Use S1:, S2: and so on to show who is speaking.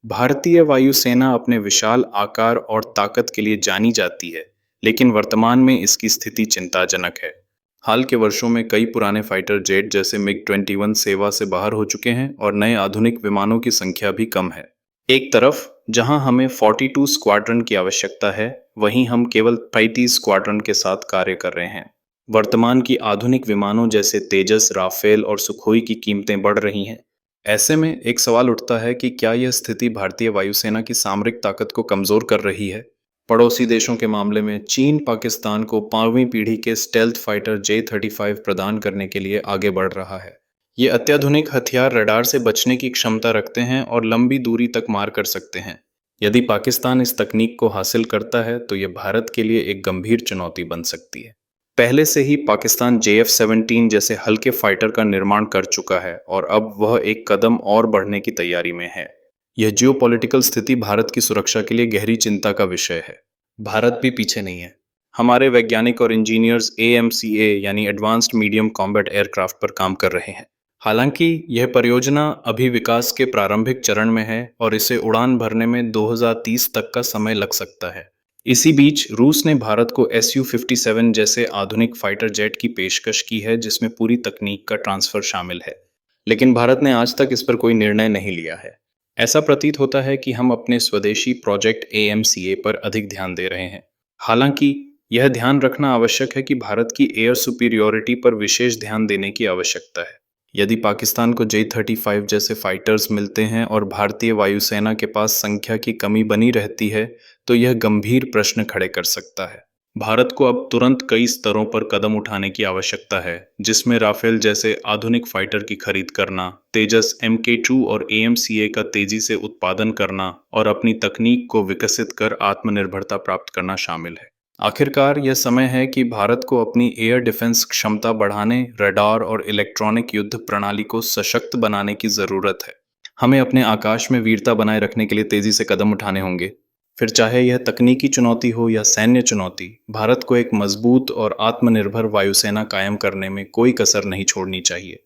S1: भारतीय वायुसेना अपने विशाल आकार और ताकत के लिए जानी जाती है, लेकिन वर्तमान में इसकी स्थिति चिंताजनक है। हाल के वर्षों में कई पुराने फाइटर जेट जैसे मिग-21 सेवा से बाहर हो चुके हैं और नए आधुनिक विमानों की संख्या भी कम है। एक तरफ जहां हमें 42 स्क्वाड्रन की आवश्यकता है, वहीं हम केवल 35 स्क्वाड्रन के साथ कार्य कर रहे हैं। वर्तमान की आधुनिक विमानों जैसे तेजस, राफेल और सुखोई की कीमतें बढ़ रही हैं। ऐसे में एक सवाल उठता है कि क्या यह स्थिति भारतीय वायुसेना की सामरिक ताकत को कमजोर कर रही है। पड़ोसी देशों के मामले में चीन पाकिस्तान को 5वीं पीढ़ी के स्टेल्थ फाइटर J-35 प्रदान करने के लिए आगे बढ़ रहा है। ये अत्याधुनिक हथियार रडार से बचने की क्षमता रखते हैं और लंबी दूरी तक मार कर सकते हैं। यदि पाकिस्तान इस तकनीक को हासिल करता है तो यह भारत के लिए एक गंभीर चुनौती बन सकती है। पहले से ही पाकिस्तान JF-17 जैसे हल्के फाइटर का निर्माण कर चुका है और अब वह एक कदम और बढ़ने की तैयारी में है। यह जियोपॉलिटिकल स्थिति भारत की सुरक्षा के लिए गहरी चिंता का विषय है। भारत भी पीछे नहीं है। हमारे वैज्ञानिक और इंजीनियर्स AMCA यानी एडवांस्ड मीडियम कॉम्बैट एयरक्राफ्ट पर काम कर रहे हैं। हालांकि यह परियोजना अभी विकास के प्रारंभिक चरण में है और इसे उड़ान भरने में 2030 तक का समय लग सकता है। इसी बीच रूस ने भारत को Su-57 जैसे आधुनिक फाइटर जेट की पेशकश की है, जिसमें पूरी तकनीक का ट्रांसफर शामिल है, लेकिन भारत ने आज तक इस पर कोई निर्णय नहीं लिया है। ऐसा प्रतीत होता है कि हम अपने स्वदेशी प्रोजेक्ट AMCA पर अधिक ध्यान दे रहे हैं। हालांकि यह ध्यान रखना आवश्यक है कि भारत की एयर सुपीरियोरिटी पर विशेष ध्यान देने की आवश्यकता है। यदि पाकिस्तान को J-35 जैसे फाइटर्स मिलते हैं और भारतीय वायुसेना के पास संख्या की कमी बनी रहती है, तो यह गंभीर प्रश्न खड़े कर सकता है। भारत को अब तुरंत कई स्तरों पर कदम उठाने की आवश्यकता है, जिसमें राफेल जैसे आधुनिक फाइटर की खरीद करना, तेजस Mk2 और AMCA का तेजी से उत्पादन करना और अपनी तकनीक को विकसित कर आत्मनिर्भरता प्राप्त करना शामिल है। आखिरकार यह समय है कि भारत को अपनी एयर डिफेंस क्षमता बढ़ाने, रडार और इलेक्ट्रॉनिक युद्ध प्रणाली को सशक्त बनाने की जरूरत है। हमें अपने आकाश में वीरता बनाए रखने के लिए तेजी से कदम उठाने होंगे। फिर चाहे यह तकनीकी चुनौती हो या सैन्य चुनौती, भारत को एक मजबूत और आत्मनिर्भर वायुसेना कायम करने में कोई कसर नहीं छोड़नी चाहिए।